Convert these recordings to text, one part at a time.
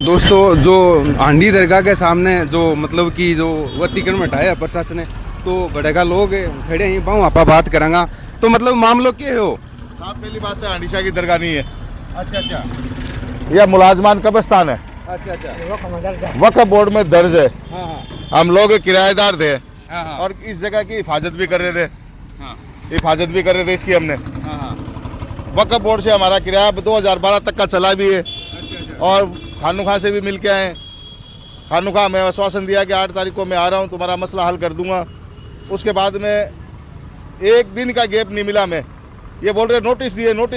दोस्तों जो हांडी दरगाह के सामने जो मतलब कि जो अतिक्रमण हटाया प्रशासन ने तो बड़ेगा लोग खड़े हैं पाऊँ आप बात करांगा तो मतलब मामलो क्या हो साहब पहली बात है हांडी शाह की दरगाह नहीं है। अच्छा अच्छा यह मुलाजमान कब्रिस्तान है। अच्छा अच्छा वक्फ बोर्ड में दर्ज है। हाँ हाँ हम लोग किराएदार थे हाँ हाँ और इस जगह की हिफाजत भी कर रहे थे। हाँ हिफाजत भी कर रहे थे इसकी हमने। हाँ हाँ वक्फ बोर्ड से हमारा किराया 2012 तक का चला भी है और खानुखा से भी मिल के आए। खानुखा में आश्वासन दिया कि 8 तारीख को मैं आ रहा हूँ, तुम्हारा मसला हल कर दूंगा। उसके बाद में एक दिन का गैप नहीं मिला। मैं ये बोल रहे नोटिस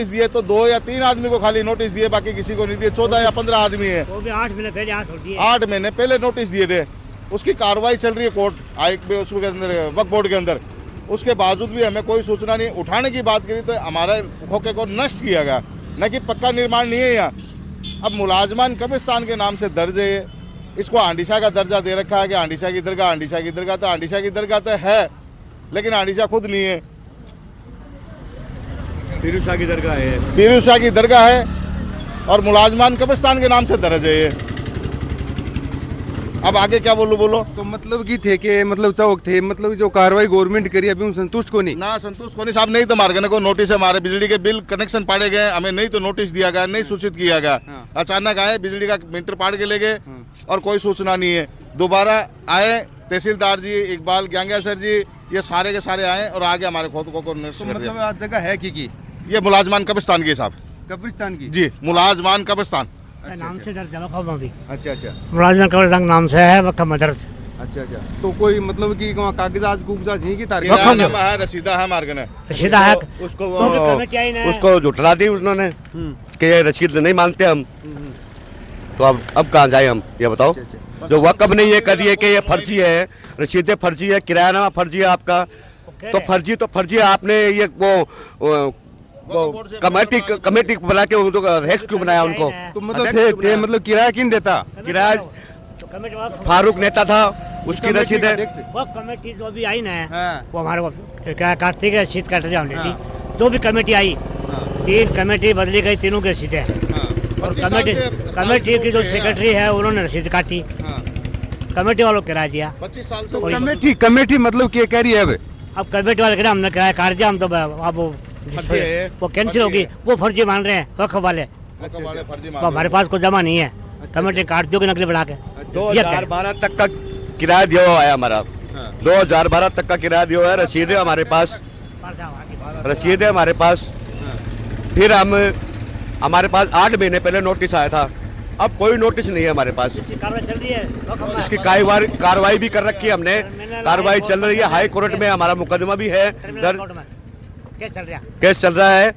दिए तो 2 या 3 आदमी को खाली नोटिस दिए, बाकी किसी को नहीं दिए। 14 या 15 आदमी है, वो भी 8 महीने पहले छोड़ दिए। 8 महीने पहले नोटिस दिए थे। उसकी कार्रवाई चल रही है कोर्ट आयुक्त में, उसके अंदर वक्फ बोर्ड के अंदर। उसके बावजूद भी हमें कोई सूचना नहीं। उठाने की बात करी तो हमारे होके को नष्ट किया गया, न कि पक्का निर्माण नहीं है यहाँ। अब मुलाजमान कब्रिस्तान के नाम से दर्ज है, इसको हांडी शाह का दर्जा दे रखा है कि हांडी शाह की दरगाह। हांडी शाह की दरगाह तो हांडी शाह की दरगाह तो है, लेकिन हांडी शाह खुद नहीं है। पीरू शाह की दरगाह है। पीरू शाह की दरगाह है और मुलाजमान कब्रिस्तान के नाम से दर्ज है ये। अब आगे क्या बोलो। तो मतलब कि थे के मतलब चौक थे मतलब जो कार्रवाई गवर्नमेंट करी अभी हम संतुष्ट को नहीं ना संतुष्ट कोनी साहब, नहीं तो मार्गने को नोटिस है। हमारे बिजली के बिल कनेक्शन पाड़े गए, हमें नहीं तो नोटिस दिया गया, नहीं सूचित किया गया। हाँ। अचानक आए, बिजली का मीटर पाड़ के ले गए और कोई सूचना नहीं है। दोबारा आए तहसीलदार जी, इकबाल ग्यांगिया सर जी, ये सारे के सारे आए और आगे हमारे खुद को नष्ट तो कर मतलब दिया। आज जगह है कि ये मुलाजमान कब्रिस्तान की साहब कब्रिस्तान की जी, मुलाजमान कब्रिस्तान। नाम से दर्ज वक्फ भी अच्छा अच्छा मुलाजिम कब्रिस्तान नाम से है वक्फ मदरस। अच्छा अच्छा तो कोई मतलब कि वहाँ कागजात कुगजात है कि तारीख किरायानामा है, रसीदा है मार्गने। सीधा है उसको तो भी कमेटी आई ना। उसको झुठला दी उन्होंने कि ये रसीद नहीं मानते हम। तो अब कहाँ जाए हम, ये बताओ। जो वक़्फ़ ने ये कर दिए कि ये फर्जी है, रसीदें फर्जी है, किरायानामा फर्जी है आपका। तो फर्जी है। आपने ये वो कमेटी बना के उनको हेड क्यों बनाया उनको? तो मतलब थे मतलब किराया किन देता किराया कमेटी फारूक नेता था, उसकी रसीद है। वो कमेटी जो भी आई ना हाँ। वो हमारे को क्या काटती है, रसीद काट दिया हमने। जो भी कमेटी आई 3 कमेटी बदली गई, तीनों की रसीदें हैं। और कमेटी की जो सेक्रेटरी है उन्होंने रसीद काटी, कमेटी वालों को किराया दिया। 25 साल से कमेटी मतलब क्या कह रही है अब कमेटी वाले कह रहे हमने किराया काट दिया, हम तो अब वो कैंसिल होगी। वो फर्जी मान रहे हैं वक्फ वाले। वो हमारे पास कोई जमा नहीं है, कमेटी काट दोगे नकली बढ़ा के। 2012 तक का किराया दिया हुआ है हमारा। 2012 तक का किराया दिया हुआ है, रसीद है हमारे पास, रसीद है हमारे पास। फिर हमारे पास 8 महीने पहले नोटिस आया था, अब कोई नोटिस नहीं है हमारे पास। कार्रवाई चल रही है, इसकी कार्रवाई भी कर रखी है हमने, कार्रवाई चल रही है। हाई कोर्ट में हमारा मुकदमा भी है, केस चल रहा है।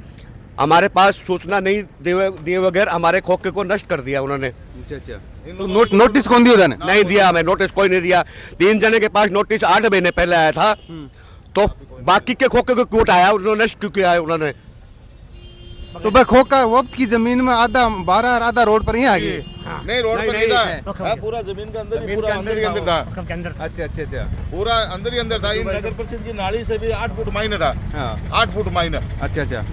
हमारे पास सूचना नहीं दिए बगैर हमारे खोखे को नष्ट कर दिया उन्होंने। अच्छा अच्छा तो नोटिस कौन दिया था नहीं दिया हमें नोटिस, कोई नहीं दिया। 3 जने के पास नोटिस 8 महीने पहले आया था, तो बाकी के खोखे को क्यों उठाया उन्होंने, नष्ट क्यों किया है उन्होंने? तो भाई खोखा वक्त की जमीन में आधा 12 और आधा रोड पर ही आ गए। नहीं, रोड पर नहीं था, है। पूरा जमीन के अंदर ही, पूरा अंदर ही अंदर था। वक्फ के अंदर अच्छा अच्छा अच्छा पूरा अंदर ही अंदर था। इन नगर परिषद की नाली से भी 8 फुट मायने था। हाँ 8 फुट मायने। अच्छा अच्छा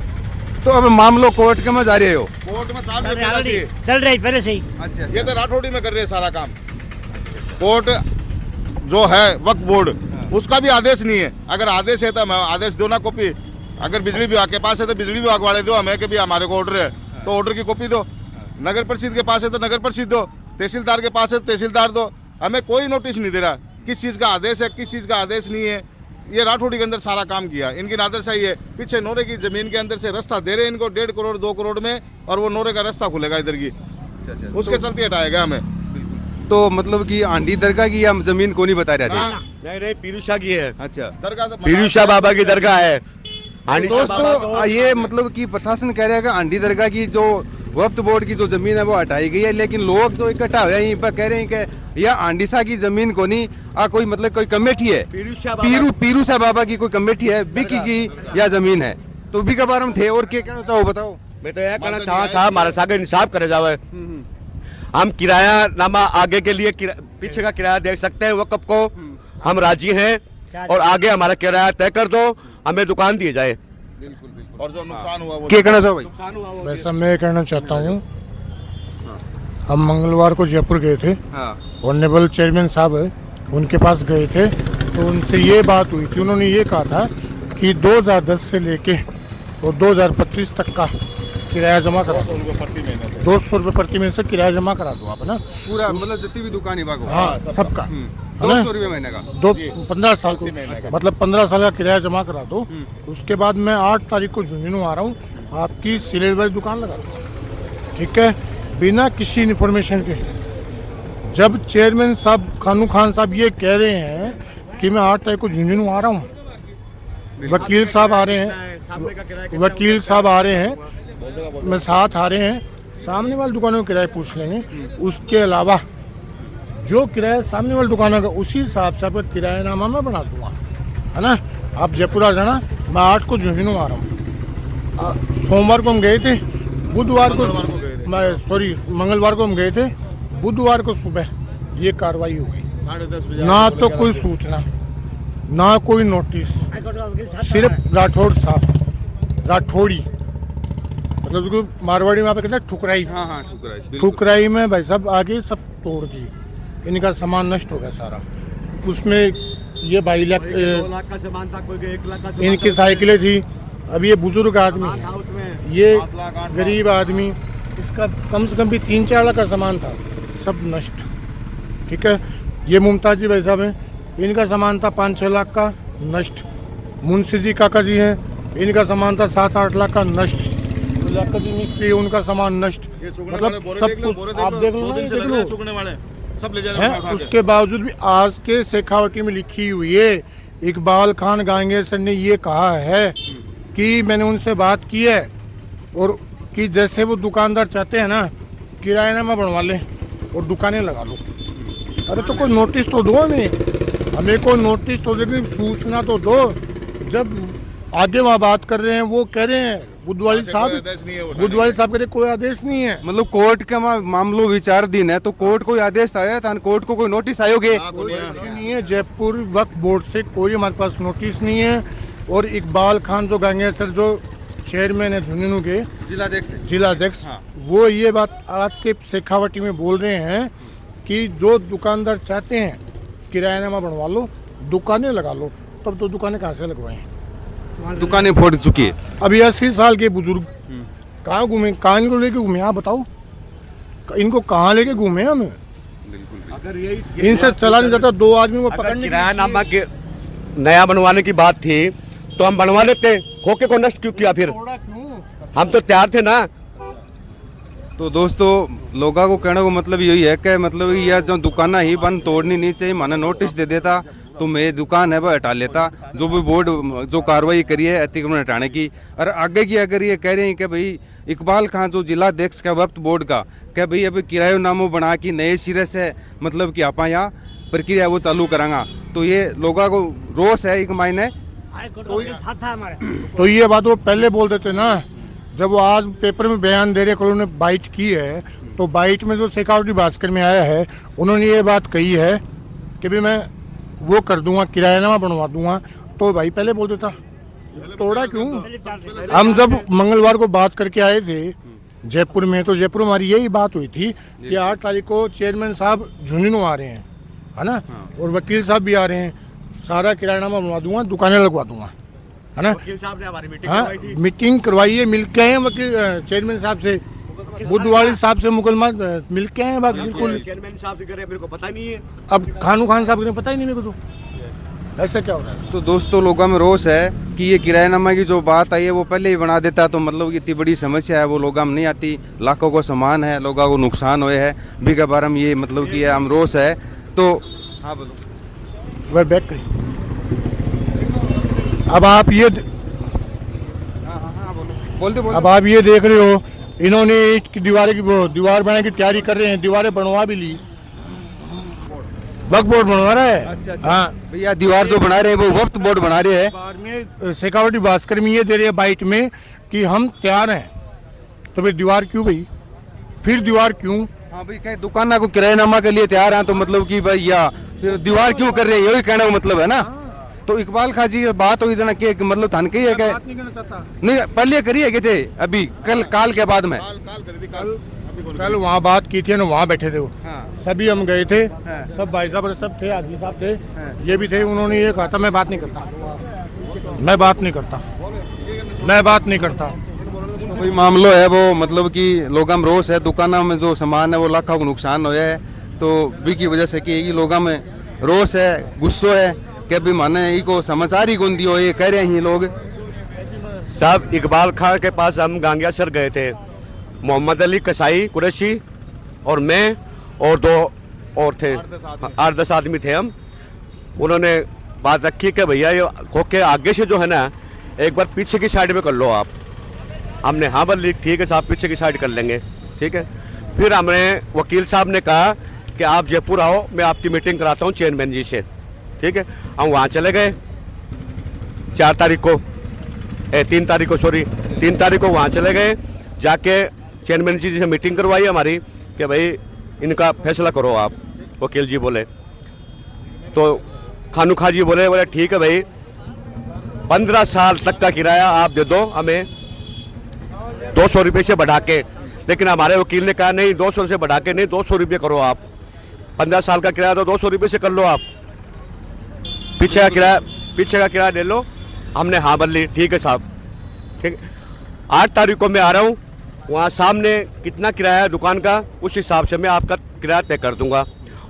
तो अब मामलो कोर्ट के में जा रहे हो? कोर्ट में चाल चल रही है। रही है पहले से ही। अच्छा ये तो राठौड़ी में कर रहे हैं सारा काम। कोर्ट जो है वक्फ बोर्ड, उसका भी आदेश नहीं है। अगर आदेश है तो मैं आदेश दो ना कॉपी। अगर बिजली विभाग के पास है तो बिजली विभाग वाले दो हमें कि भी हमारे को ऑर्डर है तो ऑर्डर की कॉपी दो। नगर परिषद के पास है तो नगर परिषद दो, तहसीलदार के पास है तो तहसीलदार दो। हमें कोई नोटिस नहीं दे रहा किस चीज़ का आदेश है, किस चीज़ का आदेश नहीं है। ये राठौड़ी के अंदर सारा काम किया। इनकी नादरशाही है। पीछे नोरे की जमीन के अंदर से रास्ता दे रहे हैं इनको 1.5 करोड़ 2 करोड़ में, और वो नोरे का रास्ता खुलेगा इधर की, उसके चलते हटाया गया हमें। तो मतलब कि हांडी दरगाह की या जमीन को नहीं बता रहे थे? हाँ। नहीं पीरू शाह की है, अच्छा दरगाह तो पीरू शाह बाबा की दरगाह है। दोस्तों ये मतलब कि प्रशासन कह रहा है कि हांडी दरगाह की जो वक्फ बोर्ड की जो जमीन है वो हटाई गई है, लेकिन लोग जो इकट्ठा हुए हैं यहीं पर कह रहे हैं कि यह हांडी शाह की जमीन को नहीं कोई मतलब कोई कमेटी है, पीरू शाह बाबा की कोई कमेटी है, बिकी की या जमीन है। तो भी के बारे में थे और क्या कहना चाहो बताओ? मैं तो यह कहना चाहूँ साहब हमारे साथ इंसाफ करे जावे। हम किराया नामा आगे के लिए पीछे का किराया दे सकते हैं वक़्फ़ को, हम राजी हैं। और आगे हमारा किराया तय कर दो, हमें दुकान दी जाए। और जो नुकसान हुआ वो क्या कहना चाहो भाई? वैसा मैं कहना चाहता हूँ हम मंगलवार को जयपुर गए थे, हाँ ऑनरेबल चेयरमैन साहब है, उनके पास गए थे, तो उनसे ये बात हुई थी। उन्होंने ये कहा था कि 2010 से लेके और 2025 तक का किराया जमा करा दो, 200 रुपये प्रति महीने से किराया जमा करा दो आप, है ना। पूरा मतलब जितनी भी दुकान है हाँ, सबका 200 रुपये महीने का। 15 साल को, मतलब 15 साल का किराया जमा करा दो। उसके बाद मैं 8 तारीख को झुंझुनू आ रहा हूँ, आपकी सिलेट वाली दुकान लगा दूँगा, ठीक है, बिना किसी इन्फॉर्मेशन के। जब चेयरमैन साहब खानू खान साहब ये कह रहे हैं कि मैं 8 तारीख को झुंझुनू आ रहा हूँ, वकील साहब आ रहे हैं, वकील साहब आ रहे हैं, मैं साथ आ रहे हैं, सामने वाली दुकानों का किराया पूछ लेंगे। उसके अलावा जो किराया सामने वाली दुकानों का, उसी हिसाब से आपका किरायानामा मैं बना दूंगा, है ना। आप जयपुर आ जाना, मैं 8 को झुंझुनू आ रहा हूँ। सोमवार को हम गए थे, बुधवार को मंगलवार को हम गए थे, बुधवार को सुबह ये कार्रवाई हो गई। 10:30 बजे ना तो कोई सूचना, ना कोई नोटिस, सिर्फ राठौड़ साहब, राठौड़ी, मतलब उसको मारवाड़ी में आप कहते हैं ठुकराई। हाँ हाँ ठुकराई, बिल्कुल। ठुकराई में भाई साहब आगे सब तोड़ दी, इनका सामान नष्ट हो गया सारा। उसमें ये 2 लाख 2 लाख का सामान था, कोई 1 लाख का सामान इनकी था। साइकिलें थी। अब ये बुजुर्ग आदमी है, उसमें ये 7 लाख, 8 लाख। गरीब आदमी, इसका कम से कम भी 3-4 लाख का सामान था, सब नष्ट, ठीक है। ये मुमताज जी भाई साहब हैं, इनका सामान था 5-6 लाख का, नष्ट। मुंशी जी काका जी हैं, इनका सामान था 7-8 लाख का, नष्ट। लियाकत जी मिस्त्री, उनका सामान नष्ट। ये चुगने मतलब वाले बोरे सब देख लो, कुछ बोरे आप देख लो, 2 दिन से देख लग रहे हैं लो चुगने वाले, सब ले जा रहे है। हैं उठा के। उसके बावजूद भी आज के शेखावटी में लिखी हुई है, इकबाल खान गांगे सर ने ये कहा है कि मैंने उनसे बात की है, और कि जैसे वो दुकानदार चाहते हैं ना, किरायानामा बनवा लें और दुकानें लगा लो। अरे तो कोई नोटिस तो दो हमें कोई नोटिस तो दे, सूचना तो दो। जब आगे वहाँ बात कर रहे हैं, वो कह रहे हैं बुधवाली साहब, आदेश नहीं है उठाने बुधवाली साहब कह रहे कोई आदेश नहीं है। मतलब कोर्ट का मामलो विचाराधीन है, तो कोर्ट कोई आदेश आया था, कोर्ट को कोई नोटिस आयोगे? हाँ, कोई नहीं है। कुछ नहीं है, जयपुर वक्फ बोर्ड से कोई हमारे पास नोटिस नहीं है। और इकबाल खान जो गैंगस्टर जो चेयरमैन है झुंझुनू के, जिलाध्यक्ष, हाँ। वो ये बात आज के शेखावटी में बोल रहे हैं कि जो दुकानदार चाहते हैं किरायानामा बनवा लो, दुकानें लगा लो। तब तो दुकानें कहाँ से लगवाएं? दुकानें फोड़ चुकी है। अभी 80 साल के बुजुर्ग कहाँ घूमे, कहाँ इनको लेके घूमे, आप बताओ, इनको कहाँ लेके घूमे हम? अगर यही इनसे चला नहीं जाता, 2 आदमी को अगर पकड़ने के किरायानामा के नया बनवाने की बात थी तो हम बनवा लेते, खोके को नष्ट क्यों किया? फिर थोड़ा क्यों? हम तो तैयार थे ना। तो दोस्तों लोगों को कहने को मतलब यही है कि मतलब यह जो दुकाना ही बंद तोड़नी नहीं चाहिए, माना नोटिस दे देता तो मेरी दुकान है वो हटा लेता। जो भी बोर्ड जो कार्रवाई करी है अतिक्रमण हटाने की, और आगे की अगर ये कह रहे हैं कि भाई इकबाल खान जो जिलाध्यक्ष का वक्फ बोर्ड का, क्या भाई अभी किरायानामा बना के नए सिरे से मतलब कि आप यहाँ प्रक्रिया वो चालू करांगा, तो ये लोगों को रोष है एक मायने। साथ था हमारे। तो ये बात वो पहले बोल देते ना, जब वो आज पेपर में बयान दे रहे हैं, उन्होंने बाइट की है, तो बाइट में जो शेखावटी भास्कर में आया है, उन्होंने ये बात कही है कि भी मैं वो कर दूंगा, किरायानामा बनवा दूंगा। तो भाई पहले बोल देता, तोड़ा क्यों? हम जब मंगलवार को बात करके आए थे जयपुर में, तो जयपुर में हमारी यही बात हुई थी कि 8 तारीख को चेयरमैन साहब झुंझुनू आ रहे हैं, है ना, और वकील साहब भी आ रहे हैं, सारा किरायानामा बनवा दूंगा, दुकानें लगवा दूंगा, है ना। वकील साहब ने हमारी मीटिंग हाँ, करवाई थी। मीटिंग करवाई है, मिल के आए हैं वकील चेयरमैन साहब से, बुधवाली साहब से मुकदमा मिल के आए हैं, बात बिल्कुल। चेयरमैन साहब से करे, मेरे को पता नहीं है। अब खानू खान साहब को पता ही नहीं मेरे को, तो ऐसा क्या हो रहा है? तो दोस्तों लोगों में रोष है कि ये किरायानामा की जो बात आई है वो पहले ही बना देता, तो मतलब इतनी बड़ी समस्या है वो लोगों में नहीं आती। लाखों को सामान है, लोगों को नुकसान हुए है, भी के बारे में ये मतलब कि ये हम रोष है। तो हाँ बोलो। वह बैक करिए। अब आप ये बोलते अब आप ये देख रहे हो, इन्होंने ईंट की दीवार बनाने की तैयारी कर रहे हैं, दीवारें बनवा भी ली, वक्फ बोर्ड बनवा रहा है। अच्छा। हाँ, भैया दीवार जो बना रहे हैं वो वक्त बोर्ड बना रहे हैं। बाद में शेखावटी भास्कर में ये दे रहे हैं बाइट में कि हम तैयार हैं, तो फिर दीवार क्यों भाई? फिर दीवार क्यों? हाँ भाई कहीं दुकान को किरायानामा के लिए तैयार हैं, तो मतलब कि भाई या फिर दीवार क्यों कर रहे हैं, यही कहने का मतलब है ना। तो इकबाल खान जी बात हुई ना कि मतलब थान के ही है क्या? बात नहीं करना चाहता। नहीं पहले करी है कि थे अभी कल काल के बाद में काल करी थी, काल कल वहाँ बात की थी ना, वहाँ बैठे थे वो, सभी हम गए थे, सब भाई साहब सब थे, आदमी साहब थे, ये भी थे। उन्होंने ये कहा था मैं बात नहीं करता, मैं बात नहीं करता, मैं बात नहीं करता। कोई मामलो है वो मतलब कि लोगों में रोष है, दुकानों में जो सामान है वो लाखों का नुकसान होया है, तो भी की वजह से कि लोगों में रोष है, गुस्सो है कि अभी माने इको समाचार ही कौन दियो, ये कह रहे हैं लोग। साहब इकबाल खान के पास हम गांगिया सर गए थे, मोहम्मद अली कसाई कुरैशी और मैं और 2 और थे, 8-10 आदमी थे हम। उन्होंने बात रखी कि भैया ये खोके आगे से जो है ना, एक बार पीछे की साइड में कर लो आप। हमने हाँ बोली, ठीक है साहब पीछे की साइड कर लेंगे, ठीक है। फिर हमने वकील साहब ने कहा कि आप जयपुर आओ, मैं आपकी मीटिंग कराता हूँ चेयरमैन जी से, ठीक है। हम वहाँ चले गए 3 तारीख को वहाँ चले गए, जाके चेयरमैन जी से मीटिंग करवाई हमारी कि भाई इनका फैसला करो आप। वकील जी बोले, तो खानू खा जी बोले ठीक है भाई 15 साल तक का किराया आप दे दो हमें 200 रुपये से बढ़ा के। लेकिन हमारे वकील ने कहा नहीं 200 से बढ़ा के नहीं, 200 रुपये करो आप, 15 साल का किराया तो 200 रुपये से कर लो आप, पीछे का किराया ले लो। हमने हाँ बोल ली, ठीक है साहब, ठीक। 8 तारीख को मैं आ रहा हूँ, वहाँ सामने कितना किराया है दुकान का उस हिसाब से मैं आपका किराया तय कर दूंगा,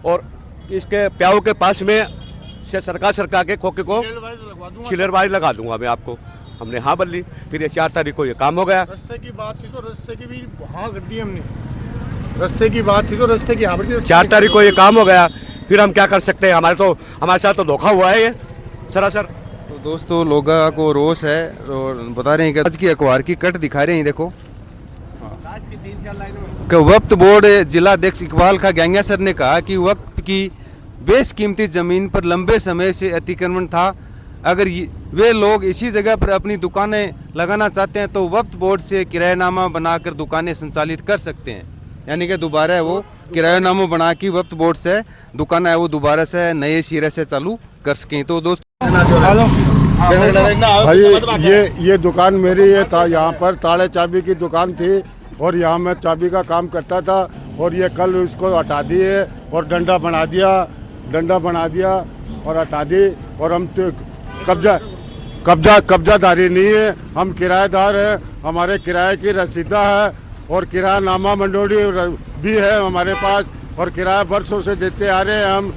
और इसके प्याऊ के पास में से सरका के खोखे को सिलरबाजी लगा दूंगा मैं आपको। हमने हाँ बोल ली। फिर ये 4 तारीख को ये काम हो गया। रास्ते की बात थी तो रास्ते की भी हाँ कर दी हमने, रास्ते की बात थी तो रास्ते की हाँ कर दी। 4 तारीख को ये काम हो गया, फिर हम क्या कर सकते हैं, हमारे साथ तो धोखा हुआ है ये सरासर। तो दोस्तों लोगों को रोष है और बता रहे हैं कि आज की अखबार की कट दिखा रहे हैं, देखो कि वक्फ बोर्ड जिलाध्यक्ष इकबाल खा गैंगिया सर ने कहा कि वक्फ की बेशकीमती जमीन पर लंबे समय से अतिक्रमण था। अगर वे लोग इसी जगह पर अपनी दुकानें लगाना चाहते हैं तो वक्फ बोर्ड से किरायानामा बनाकर दुकानें संचालित कर सकते हैं। यानी कि दोबारा वो किरायानामा बना के वक्फ बोर्ड से दुकान है वो दोबारा से नए सिरे से चालू कर सकें। तो दोस्तों भाई ये दुकान मेरी है, था यहाँ पर ताले चाबी की दुकान थी और यहाँ मैं चाबी का काम करता था, और ये कल उसको हटा दिए और डंडा बना दिया और हटा दी। और हम तो कब्जादारी नहीं है, हम किराएदार हैं, हमारे किराए की रसीदा है और किरायानामा मंडोड़ी भी है हमारे पास, और किराया वर्षों से देते आ रहे हैं हम।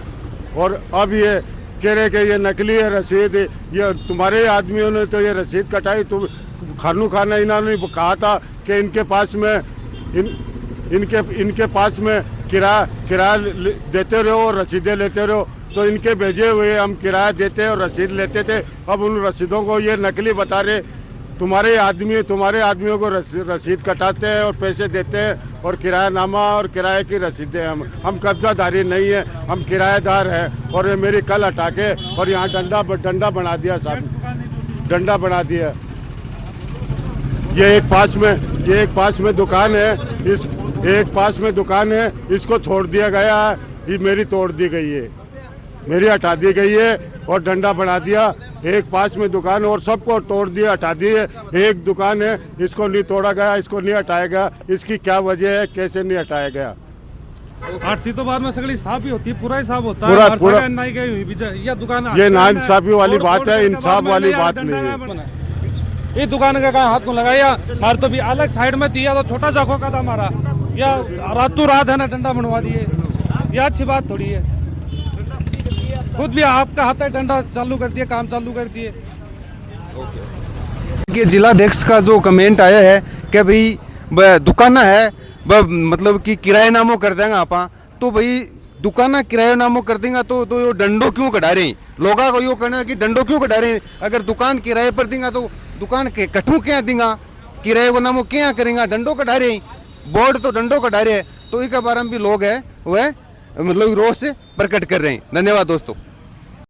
और अब ये कह रहे कि ये नकली है रसीद, ये तुम्हारे आदमियों ने तो ये रसीद कटाई। तुम खाना इन्होंने कहा था कि इनके पास में किराया देते रहो और रसीदें लेते रहो, तो इनके भेजे हुए हम किराया देते और रसीद लेते थे। अब उन रसीदों को ये नकली बता रहे, तुम्हारे आदमियों को रसीद कटाते हैं और पैसे देते हैं और किरायानामा और किराए की रसीदें। हम कब्जादारी नहीं है, हम किराएदार हैं। और ये मेरी कल हटा के और यहाँ डंडा बना दिया साहब, डंडा बना दिया। ये एक पास में दुकान है, इसको छोड़ दिया गया है, ये मेरी तोड़ दी गई है, मेरी हटा दी गई है और डंडा बना दिया। एक पास में दुकान और सबको तोड़ दिया, हटा दिए। एक दुकान है, इसको नहीं तोड़ा गया, इसको नहीं हटाया गया। इसकी क्या वजह है, कैसे नहीं हटाया गया? आरती तो बाद में सगली साफ ही होती है, पूरा ही साफ होता पूरा है। ये दुकान ये नाइंसाफी वाली बात है, इंसाफ वाली बात नहीं है। ये दुकान का कहा हाथ को लगाया, हमारे तो भी अलग साइड में दिया तो छोटा सा खोखा था हमारा, या रातों रात है ना डंडा बनवा दिए, यह अच्छी बात थोड़ी है। खुद भी आपका हाथ है, डंडा चालू कर दिए, काम चालू कर दिए। कि जिलाध्यक्ष का जो कमेंट आया है कि भाई दुकान है मतलब कि किरायानामो कर देंगे आप, तो भाई दुकाना किरायानामो कर देंगे तो यो डंडो क्यों कटा रहे हैं? लोगों को यो कहना कि डंडो क्यों कटा रहे हैं? अगर दुकान किराए पर देंगे तो दुकान के कटू क्या देंगा, किराए को नामो क्या करेंगे? डंडो कटा रहे हैं, बोर्ड तो डंडो कटा रहे हैं। तो इसके बारे में भी लोग है वह मतलब रोष से प्रकट कर रहे हैं। धन्यवाद दोस्तों।